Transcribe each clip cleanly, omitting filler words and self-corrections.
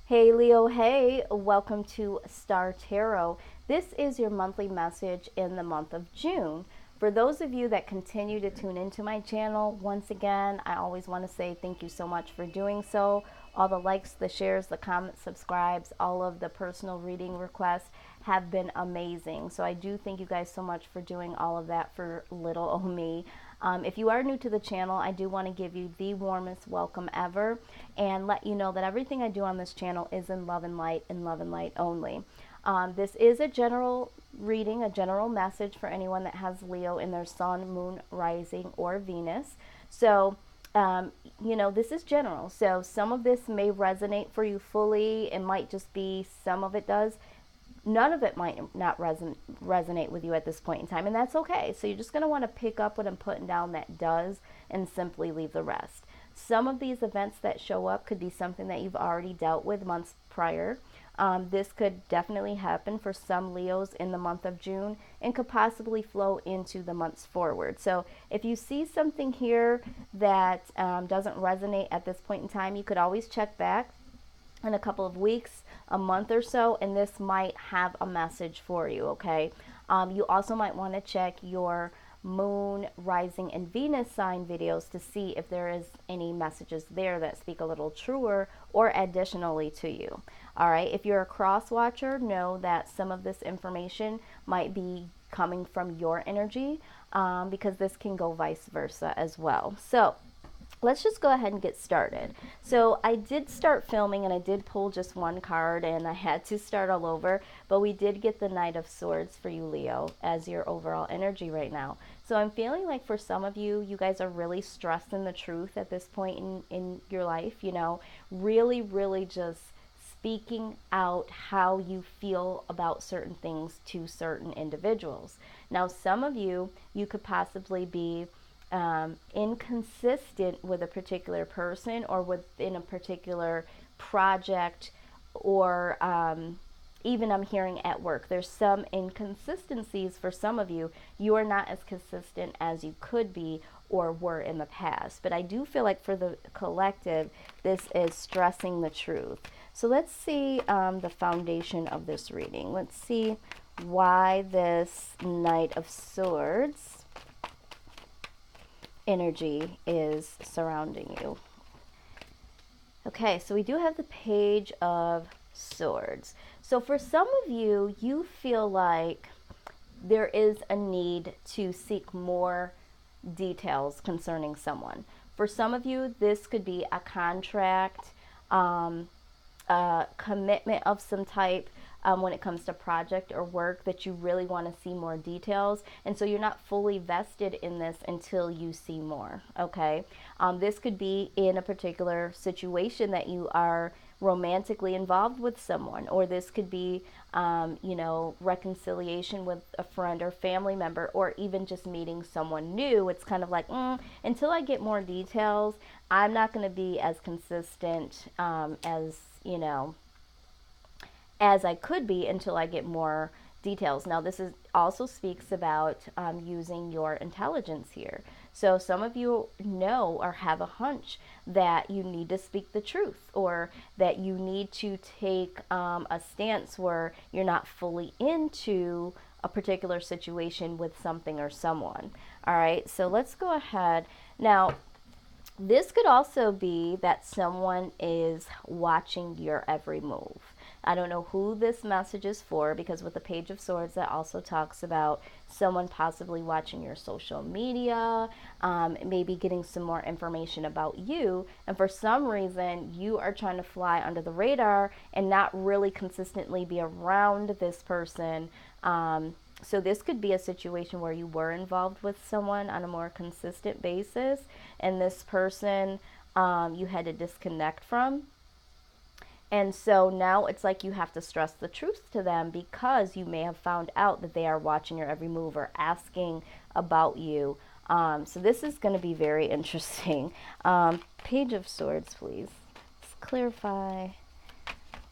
Hey Leo, hey, welcome to Star Tarot. This is your monthly message in the month of June. For those of you that continue to tune into my channel, once again, I always want to say thank you so much for doing so. All the likes, the shares, the comments, subscribes, all of the personal reading requests have been amazing. So I do thank you guys so much for doing all of that for little old me. If you are new to the channel, I do want to give you the warmest welcome ever and let you know that everything I do on this channel is in love and light and love and light only. This is a general reading, a general message for anyone that has Leo in their sun, moon, rising, or Venus. So, this is general. So some of this may resonate for you fully. It might just be some of it does. None of it might not resonate with you at this point in time, and that's okay. So you're just going to want to pick up what I'm putting down that does and simply leave the rest. Some of these events that show up could be something that you've already dealt with months prior. This could definitely happen for some Leos in the month of June and could possibly flow into the months forward. So if you see something here that doesn't resonate at this point in time, you could always check back in a couple of weeks, a month or so, and this might have a message for you, okay? You also might want to check your moon, rising, and Venus sign videos to see if there is any messages there that speak a little truer or additionally to you. All right, if you're a cross watcher, know that some of this information might be coming from your energy because this can go vice versa as well. So let's just go ahead and get started. So I did start filming and I did pull just one card and I had to start all over, but we did get the Knight of Swords for you, Leo, as your overall energy right now. So I'm feeling like for some of you, you guys are really stressing the truth at this point in your life, really, really just speaking out how you feel about certain things to certain individuals. Now, some of you could possibly be inconsistent with a particular person or within a particular project, or even I'm hearing at work. There's some inconsistencies for some of you. You are not as consistent as you could be or were in the past. But I do feel like for the collective, this is stressing the truth. So let's see the foundation of this reading. Let's see why this Knight of Swords energy is surrounding you. Okay, so we do have the Page of Swords. So for some of you, you feel like there is a need to seek more details concerning someone. For some of you, this could be a contract, a commitment of some type, when it comes to project or work that you really want to see more details, and so you're not fully vested in this until you see more. Okay, this could be in a particular situation that you are romantically involved with someone, or this could be reconciliation with a friend or family member, or even just meeting someone new. It's kind of like until I get more details, I'm not going to be as consistent as I could be until I get more details. Now, this is also speaks about using your intelligence here. So some of you know or have a hunch that you need to speak the truth, or that you need to take a stance where you're not fully into a particular situation with something or someone. All right, so let's go ahead. Now, this could also be that someone is watching your every move. I don't know who this message is for, because with the Page of Swords, that also talks about someone possibly watching your social media, maybe getting some more information about you. And for some reason, you are trying to fly under the radar and not really consistently be around this person. So this could be a situation where you were involved with someone on a more consistent basis, and this person you had to disconnect from. And so now it's like you have to stress the truth to them, because you may have found out that they are watching your every move or asking about you. So this is going to be very interesting. Page of Swords, please. Let's clarify.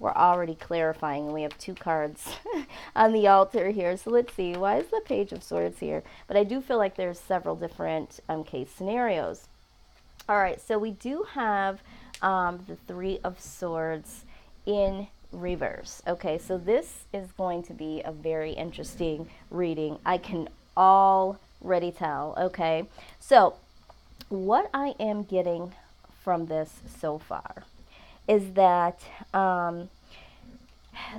We're already clarifying, and we have two cards on the altar here. So let's see. Why is the Page of Swords here? But I do feel like there's several different case scenarios. All right, so we do have the Three of Swords in reverse. Okay, so this is going to be a very interesting reading. I can already tell. Okay, so what I am getting from this so far is that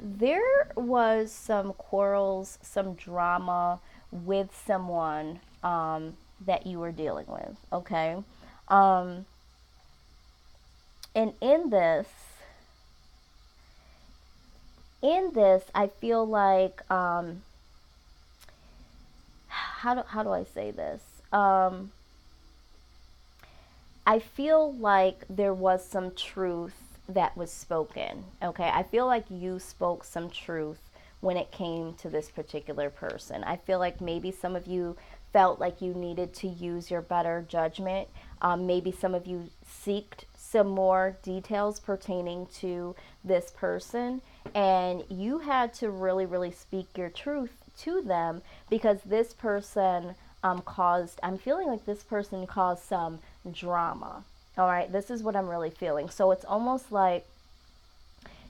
there was some quarrels, some drama with someone that you were dealing with. Okay, um, and in this, I feel like how do I say this? I feel like there was some truth that was spoken. Okay, I feel like you spoke some truth when it came to this particular person. I feel like maybe some of you felt like you needed to use your better judgment. Maybe some of you seeked some more details pertaining to this person, and you had to really, really speak your truth to them because this person I'm feeling like this person caused some drama. All right, this is what I'm really feeling. So it's almost like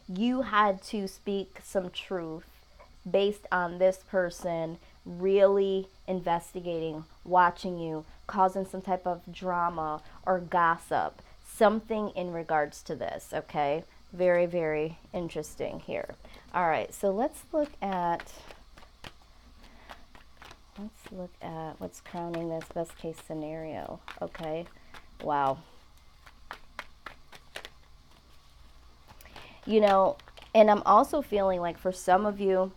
you had to speak some truth based on this person really investigating, watching you, causing some type of drama or gossip, something in regards to this, okay? Very, very interesting here. All right, so let's look at what's crowning this best case scenario, okay? Wow. You know, and I'm also feeling like for some of you,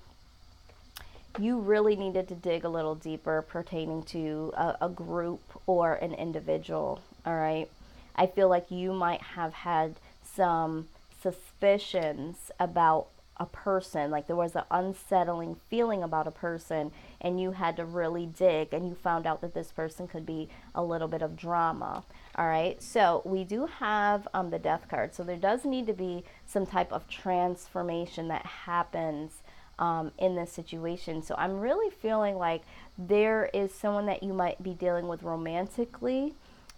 you really needed to dig a little deeper pertaining to a group or an individual, all right? I feel like you might have had some suspicions about a person, like there was an unsettling feeling about a person, and you had to really dig, and you found out that this person could be a little bit of drama. All right, so we do have the death card, so there does need to be some type of transformation that happens in this situation. So I'm really feeling like there is someone that you might be dealing with romantically,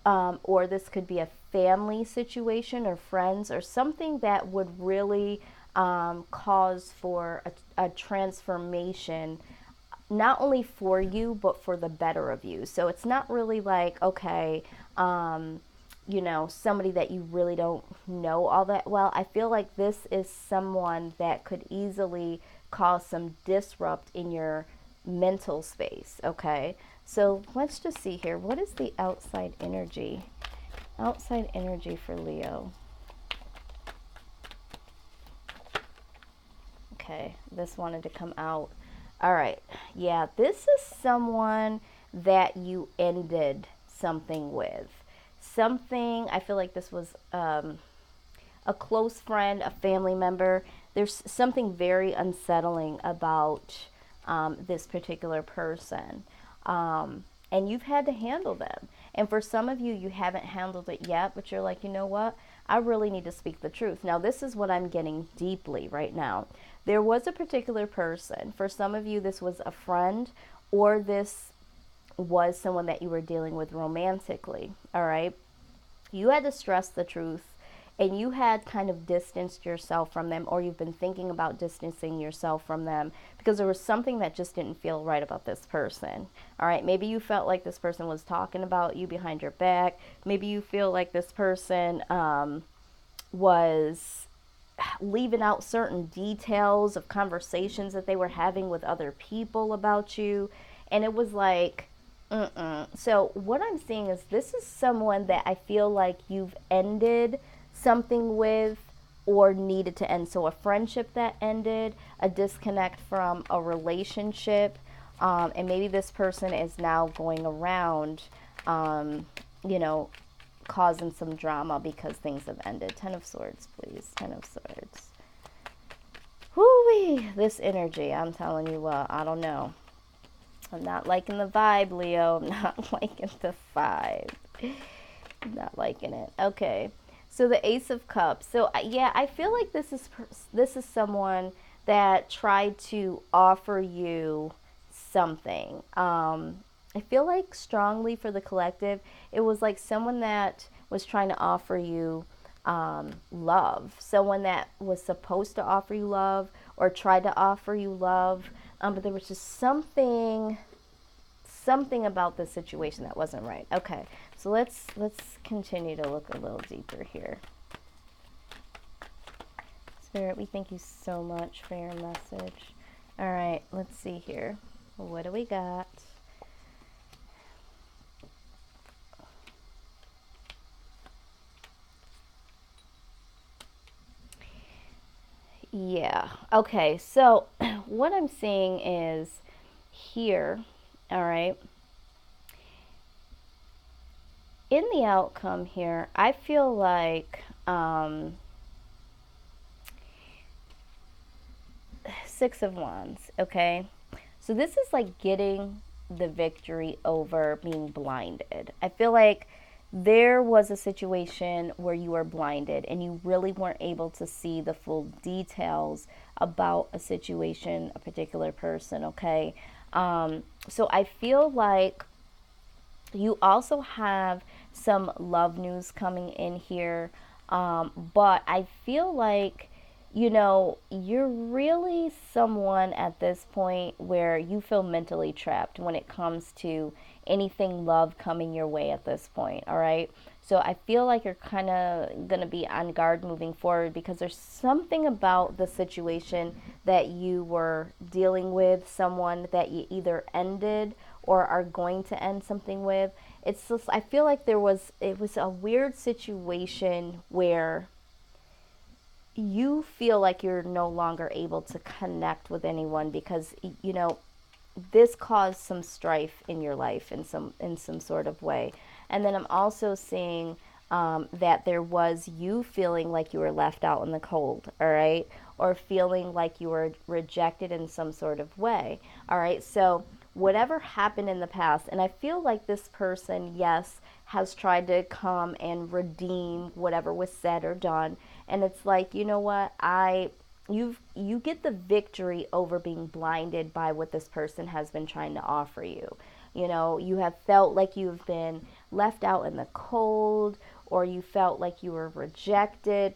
or this could be a family situation or friends or something that would really cause for a transformation, not only for you, but for the better of you. So it's not really like, okay, somebody that you really don't know all that well. I feel like this is someone that could easily cause some disrupt in your mental space, okay? So let's just see here. What is the outside energy? Outside energy for Leo. Okay, this wanted to come out. All right. Yeah, this is someone that you ended something with. Something, I feel like this was a close friend, a family member. There's something very unsettling about this particular person. And you've had to handle them. And for some of you, you haven't handled it yet, but you're like, you know what? I really need to speak the truth. Now, this is what I'm getting deeply right now. There was a particular person. For some of you, this was a friend, or this was someone that you were dealing with romantically. All right. You had to stress the truth, and you had kind of distanced yourself from them, or you've been thinking about distancing yourself from them because there was something that just didn't feel right about this person. All right, maybe you felt like this person was talking about you behind your back. Maybe you feel like this person was leaving out certain details of conversations that they were having with other people about you, and it was like, so what I'm seeing is this is someone that I feel like you've ended something with or needed to end. So a friendship that ended, a disconnect from a relationship, and maybe this person is now going around, you know, causing some drama because things have ended. 10 of Swords, please. 10 of Swords. Whoo-wee, this energy, I'm telling you what, I don't know. I'm not liking the vibe, Leo. I'm not liking the vibe. Not liking it. Okay. So the Ace of Cups. So yeah, I feel like this is someone that tried to offer you something. I feel like strongly for the collective, it was like someone that was trying to offer you love, someone that was supposed to offer you love or tried to offer you love, but there was just something about this situation that wasn't right. Okay, so let's continue to look a little deeper here. Spirit, we thank you so much for your message. All right, let's see here. What do we got? Yeah. Okay. So what I'm seeing is here, all right, in the outcome here, I feel like Six of Wands, okay? So this is like getting the victory over being blinded. I feel like there was a situation where you were blinded and you really weren't able to see the full details about a situation, a particular person, okay? So I feel like you also have some love news coming in here, but I feel like, you're really someone at this point where you feel mentally trapped when it comes to anything love coming your way at this point, all right? So I feel like you're kind of going to be on guard moving forward because there's something about the situation that you were dealing with, someone that you either ended or are going to end something with. It's just, I feel like it was a weird situation where you feel like you're no longer able to connect with anyone because this caused some strife in your life in some sort of way. And then I'm also seeing that there was you feeling like you were left out in the cold, all right, or feeling like you were rejected in some sort of way, all right. So whatever happened in the past, and I feel like this person, yes, has tried to come and redeem whatever was said or done, and it's like, you know what, you get the victory over being blinded by what this person has been trying to offer you. You have felt like you've been left out in the cold, or you felt like you were rejected,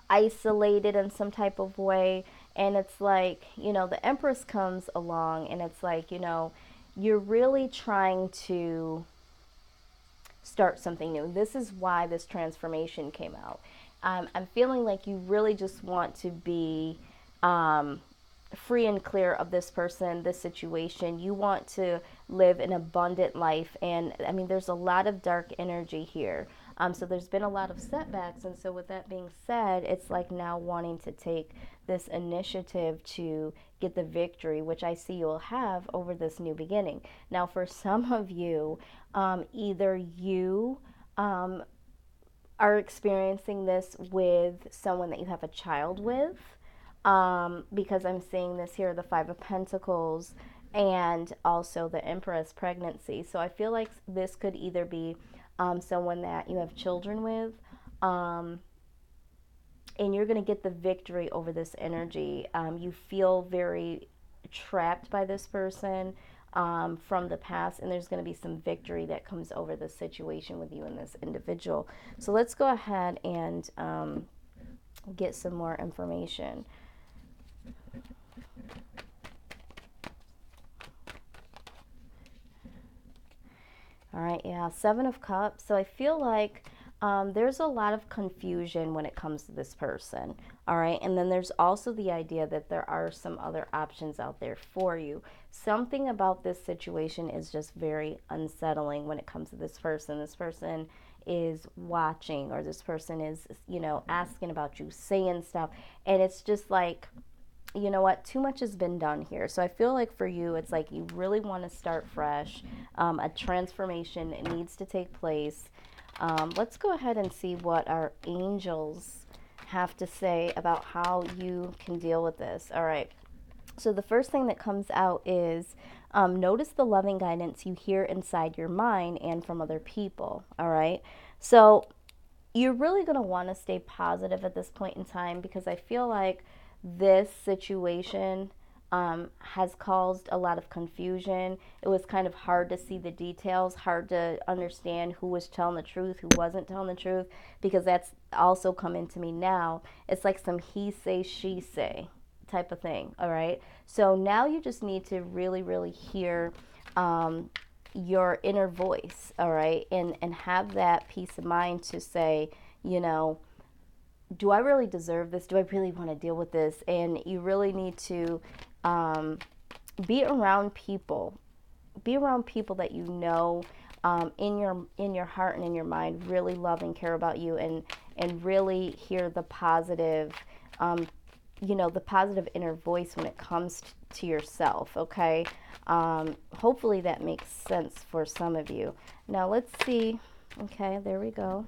isolated in some type of way. And it's like, the Empress comes along and it's like, you're really trying to start something new. This is why this transformation came out. I'm feeling like you really just want to be free and clear of this person, this situation. You want to live an abundant life. And I mean, there's a lot of dark energy here. So there's been a lot of setbacks. And so with that being said, it's like now wanting to take this initiative to get the victory, which I see you'll have over this new beginning. Now, for some of you, either you are experiencing this with someone that you have a child with, because I'm seeing this here, the Five of Pentacles, and also the Empress pregnancy. So I feel like this could either be someone that you have children with, and you're going to get the victory over this energy. You feel very trapped by this person from the past, and there's going to be some victory that comes over this situation with you and this individual. So let's go ahead and get some more information. All right, yeah, Seven of Cups. So I feel like there's a lot of confusion when it comes to this person. All right, and then there's also the idea that there are some other options out there for you. Something about this situation is just very unsettling when it comes to this person. This person is watching, or this person is, asking about you, saying stuff, and it's just like, you know what, too much has been done here. So I feel like for you, it's like you really want to start fresh. A transformation needs to take place. Let's go ahead and see what our angels have to say about how you can deal with this. All right. So the first thing that comes out is notice the loving guidance you hear inside your mind and from other people. All right. So you're really going to want to stay positive at this point in time, because I feel like this situation has caused a lot of confusion. It was kind of hard to see the details, hard to understand who was telling the truth, who wasn't telling the truth, because that's also coming to me now. It's like some he say, she say type of thing, all right? So now you just need to really, really hear your inner voice, all right? And have that peace of mind to say, you know, do I really deserve this? Do I really want to deal with this? And you really need to be around people. Be around people that you know in your heart and in your mind really love and care about you, and really hear the positive, the positive inner voice when it comes to yourself. Okay, hopefully that makes sense for some of you. Now let's see. Okay, there we go.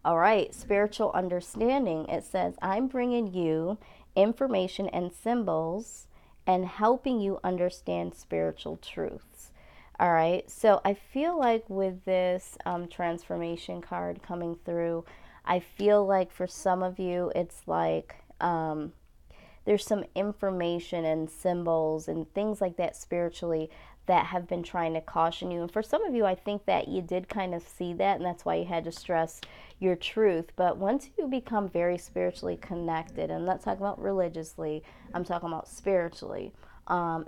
All right, spiritual understanding. It says, I'm bringing you information and symbols and helping you understand spiritual truths. All right, so I feel like with this transformation card coming through, I feel like for some of you, it's like there's some information and symbols and things like that spiritually that have been trying to caution you. And for some of you, I think that you did kind of see that, and that's why you had to stress your truth. But once you become very spiritually connected, and I'm not talking about religiously, I'm talking about spiritually,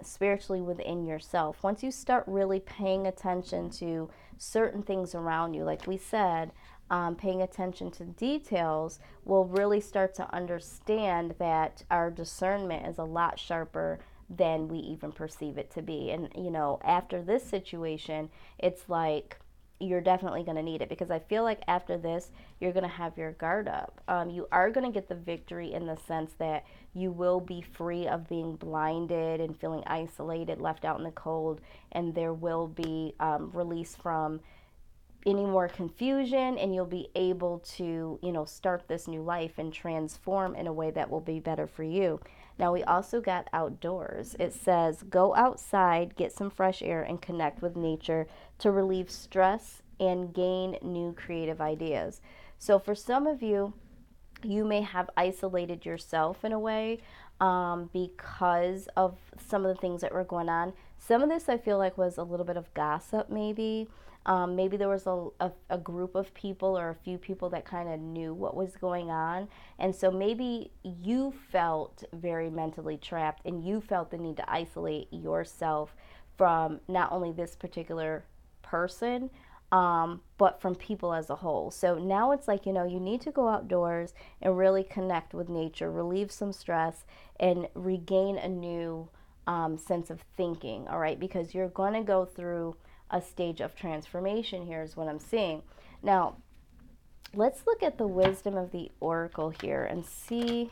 spiritually within yourself. Once you start really paying attention to certain things around you, like we said, paying attention to details, we'll really start to understand that our discernment is a lot sharper than we even perceive it to be. And, after this situation, it's like you're definitely going to need it, because I feel like after this, you're going to have your guard up. You are going to get the victory in the sense that you will be free of being blinded and feeling isolated, left out in the cold, and there will be release from any more confusion, and you'll be able to, start this new life and transform in a way that will be better for you. Now, we also got outdoors. It says, go outside, get some fresh air, and connect with nature to relieve stress and gain new creative ideas. So for some of you, you may have isolated yourself in a way because of some of the things that were going on. Some of this I feel like was a little bit of gossip, maybe. Maybe there was a group of people or a few people that kind of knew what was going on. And so maybe you felt very mentally trapped, and you felt the need to isolate yourself from not only this particular person, but from people as a whole. So now it's like, you need to go outdoors and really connect with nature, relieve some stress, and regain a new sense of thinking, all right? Because you're going to go through a stage of transformation here is what I'm seeing. Now, let's look at the wisdom of the oracle here and see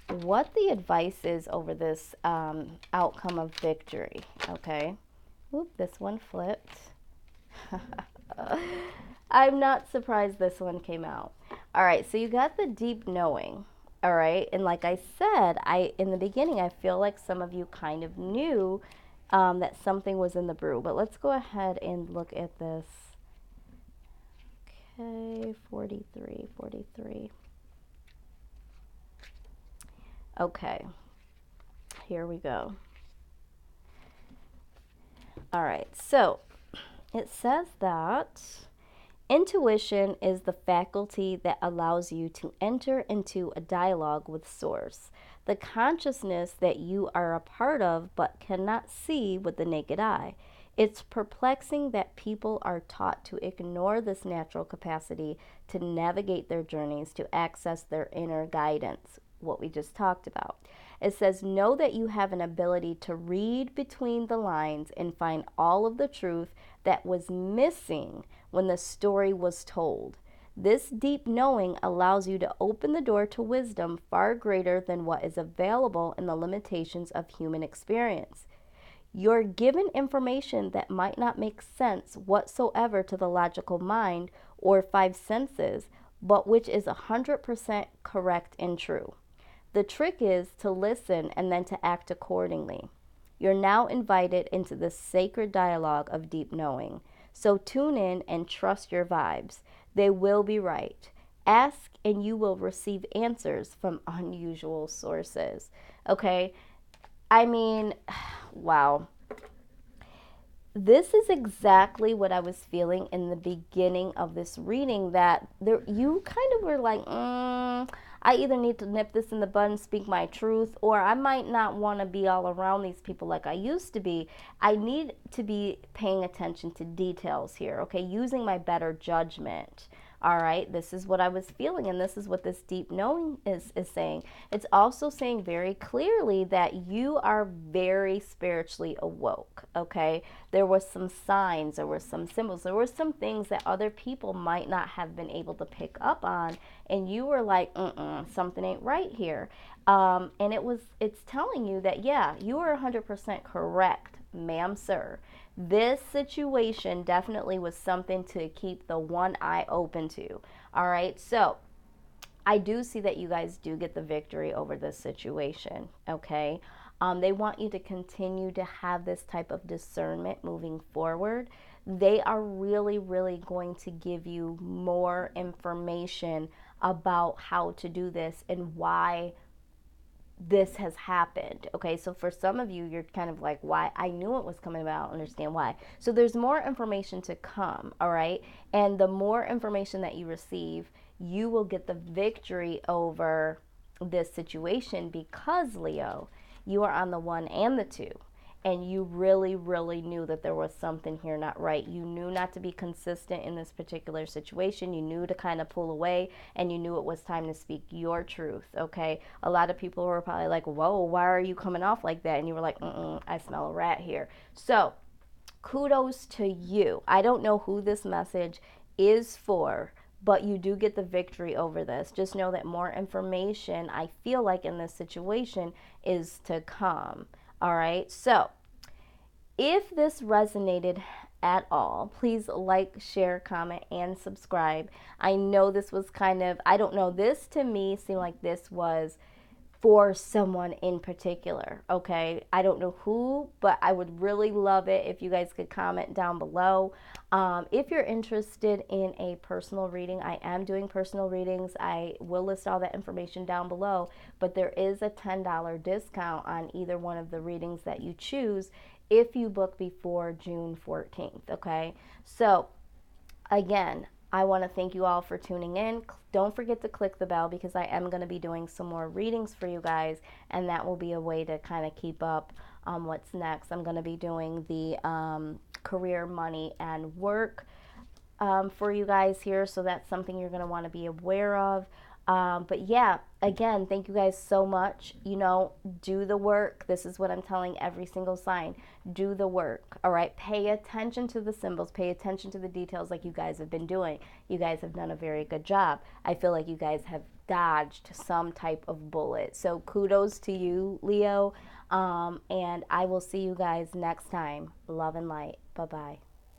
what the advice is over this outcome of victory, okay? Oop, this one flipped. I'm not surprised this one came out. All right, so you got the deep knowing, all right? And like I said, in the beginning, I feel like some of you kind of knew that something was in the brew. But let's go ahead and look at this. Okay, 43. Okay, here we go. All right, so it says that intuition is the faculty that allows you to enter into a dialogue with Source, the consciousness that you are a part of but cannot see with the naked eye. It's perplexing that people are taught to ignore this natural capacity to navigate their journeys, to access their inner guidance, what we just talked about. It says, know that you have an ability to read between the lines and find all of the truth that was missing when the story was told. This deep knowing allows you to open the door to wisdom far greater than what is available in the limitations of human experience. You're given information that might not make sense whatsoever to the logical mind or five senses, but which is 100% correct and true. The trick is to listen and then to act accordingly. You're now invited into the sacred dialogue of deep knowing. So tune in and trust your vibes. They will be right. Ask and you will receive answers from unusual sources. Okay? I mean, wow. This is exactly what I was feeling in the beginning of this reading, that there you kind of were like, I either need to nip this in the bud and speak my truth, or I might not want to be all around these people like I used to be. I need to be paying attention to details here, okay? Using my better judgment. All right, this is what I was feeling, and this is what this deep knowing is saying. It's also saying very clearly that you are very spiritually awoke, okay? There were some signs, there were some symbols, there were some things that other people might not have been able to pick up on, and you were like, something ain't right here. And it's telling you that, yeah, you are 100% correct, ma'am, sir. This situation definitely was something to keep the one eye open to. All right, so I do see that you guys do get the victory over this situation, okay? They want you to continue to have this type of discernment moving forward. They are really, really going to give you more information about how to do this and why this has happened. Okay, so for some of you, you're kind of like, why? I knew it was coming about. I don't understand why. So there's more information to come. All right, and the more information that you receive, you will get the victory over this situation, because Leo, you are on the one and the two, and you really, really knew that there was something here not right. You knew not to be consistent in this particular situation. You knew to kind of pull away, and you knew it was time to speak your truth, okay? A lot of people were probably like, whoa, why are you coming off like that? And you were like, I smell a rat here. So kudos to you. I don't know who this message is for, but you do get the victory over this. Just know that more information, I feel like, in this situation is to come. All right, so if this resonated at all, please like, share, comment, and subscribe. I know this was kind of, I don't know, this to me seemed like this was for someone in particular, okay? I don't know who, but I would really love it if you guys could comment down below. If you're interested in a personal reading, I am doing personal readings. I will list all that information down below, but there is a $10 discount on either one of the readings that you choose if you book before June 14th, okay? So again, I want to thank you all for tuning in. Don't forget to click the bell, because I am going to be doing some more readings for you guys, and that will be a way to kind of keep up on what's next. I'm going to be doing the career, money, and work for you guys here, so that's something you're going to want to be aware of. But yeah, again, thank you guys so much. You know, do the work. This is what I'm telling every single sign. Do the work. All right. Pay attention to the symbols. Pay attention to the details, like you guys have been doing. You guys have done a very good job. I feel like you guys have dodged some type of bullet. So kudos to you, Leo. And I will see you guys next time. Love and light. Bye-bye.